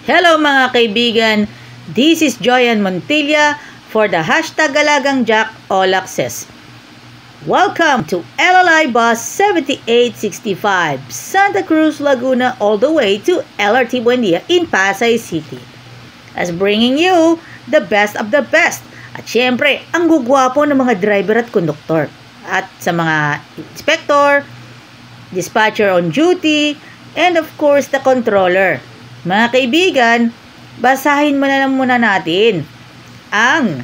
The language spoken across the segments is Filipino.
Hello mga kaibigan, this is Joyan Montilla for the hashtag Galagang Jack All Access. Welcome to LLI Bus 7865, Santa Cruz, Laguna, all the way to LRT Buendia in Pasay City. As bringing you the best of the best. At syempre, ang gugwapo ng mga driver at konduktor. At sa mga inspector, dispatcher on duty, and of course the controller. Mga kaibigan, basahin muna natin ang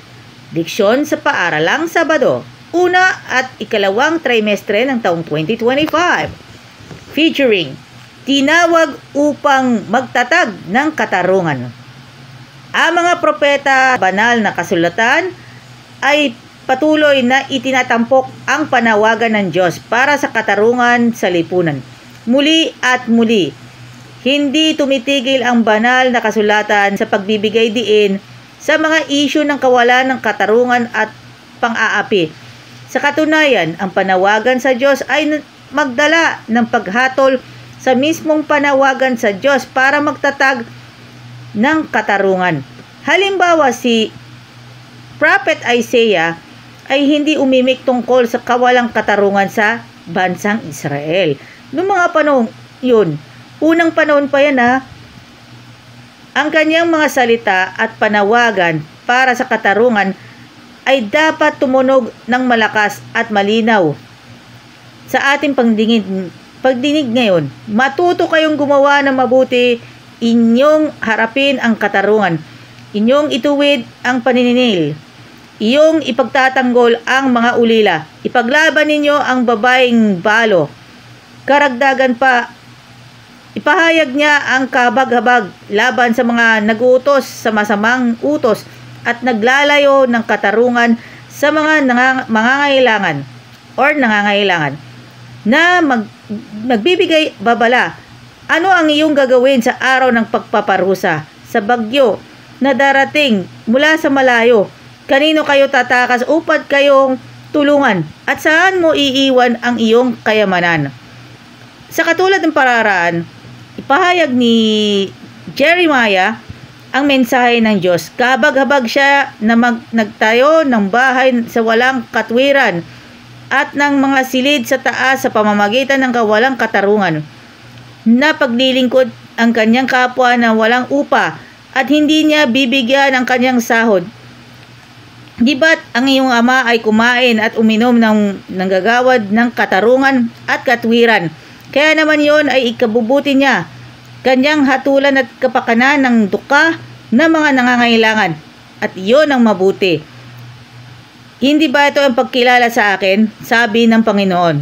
diksyon sa paaralang Sabado, una at ikalawang trimestre ng taong 2025. Featuring, tinawag upang magtatag ng katarungan. Ang mga propeta, banal na kasulatan, ay patuloy na itinatampok ang panawagan ng Diyos para sa katarungan sa lipunan. Muli at muli, hindi tumitigil ang banal na kasulatan sa pagbibigay diin sa mga isyu ng kawalan ng katarungan at pang-aapi. Sa katunayan, ang panawagan sa Diyos ay magdala ng paghatol sa mismong panawagan sa Diyos para magtatag ng katarungan. Halimbawa, si Prophet Isaiah ay hindi umimik tungkol sa kawalang katarungan sa bansang Israel. Noong mga panahon yun, unang panahon pa yan ang kanyang mga salita at panawagan para sa katarungan ay dapat tumunog ng malakas at malinaw. Sa ating pagdinig ngayon, matuto kayong gumawa ng mabuti, inyong harapin ang katarungan, inyong ituwid ang paniningil, iyong ipagtatanggol ang mga ulila, ipaglaban ninyo ang babaeng balo. Karagdagan pa, ipahayag niya ang kabag-habag laban sa mga naguutos sa masamang utos at naglalayo ng katarungan sa mga nangangailangan na nagbibigay babala. Ano ang iyong gagawin sa araw ng pagpaparusa, sa bagyo na darating mula sa malayo? Kanino kayo tatakas upang kayong tulungan? At saan mo iiwan ang iyong kayamanan? Sa katulad ng pararaan, ipahayag ni Jeremiah ang mensahe ng Diyos. Kabag-habag siya na nagtayo ng bahay sa walang katwiran at ng mga silid sa taas sa pamamagitan ng kawalang katarungan, na paglilingkod ang kanyang kapwa na walang upa at hindi niya bibigyan ang kanyang sahod. Di ba't ang iyong ama ay kumain at uminom ng nanggagawad ng katarungan at katwiran? Kaya naman yon ay ikabubuti niya, kanyang hatulan at kapakanan ng duka ng mga nangangailangan. At iyon ang mabuti. Hindi ba ito ang pagkilala sa akin? Sabi ng Panginoon.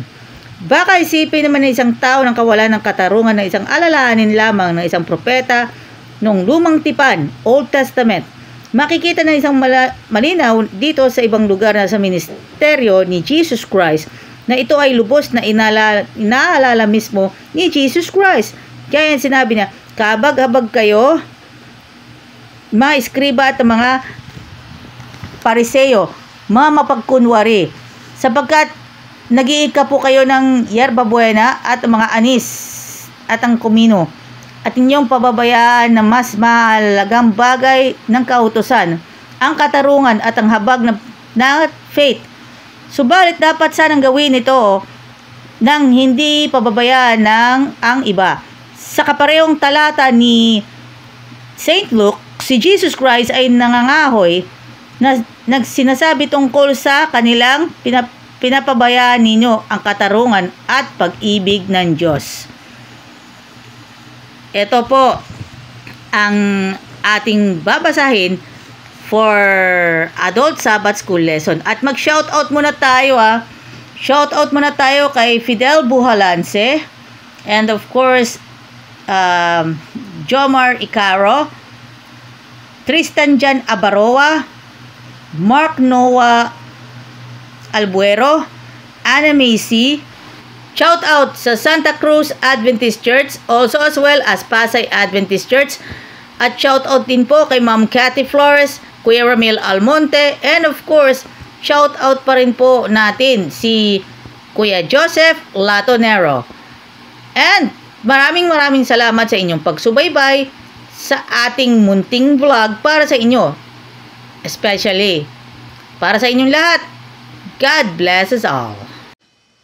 Baka isipin naman ng isang tao ng kawalan ng katarungan na isang alalahanin lamang ng isang propeta noong lumang tipan, Old Testament. Makikita na isang malinaw dito sa ibang lugar na sa ministeryo ni Jesus Christ, na ito ay lubos na inaalala mismo ni Jesus Christ. Kaya yan sinabi niya, kabag-habag kayo, mga eskriba at mga pariseyo, mga mapagkunwari, sapagkat nag-iika po kayo ng yerba buena at mga anis at ang kumino, at inyong pababayaan na mas mahalagang bagay ng kautusan, ang katarungan at ang habag na faith. Subalit dapat sanang gawin ito nang hindi pababayaan ng ang iba. Sa kaparehong talata ni St. Luke, si Jesus Christ ay nangangahoy na nagsinasabi tungkol sa kanilang pinapabayaan ninyo ang katarungan at pag-ibig ng Diyos. Ito po ang ating babasahin for Adult Sabbath School Lesson. At mag-shoutout muna tayo Shoutout muna tayo kay Fidel Buhalance, and of course Jomar Icaro, Tristan Jan Abaroa, Mark Noah Albuero, Anna Macy. Shoutout sa Santa Cruz Adventist Church, also as well as Pasay Adventist Church. At shoutout din po kay Ma'am Cathy Flores, Kuya Ramil Almonte, and of course, shout out pa rin po natin si Kuya Joseph Latonero. And maraming salamat sa inyong pagsubaybay sa ating munting vlog para sa inyo. Especially para sa inyong lahat. God bless us all.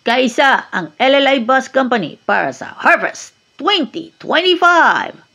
Kaisa ang LLI Bus Company para sa Harvest 2025.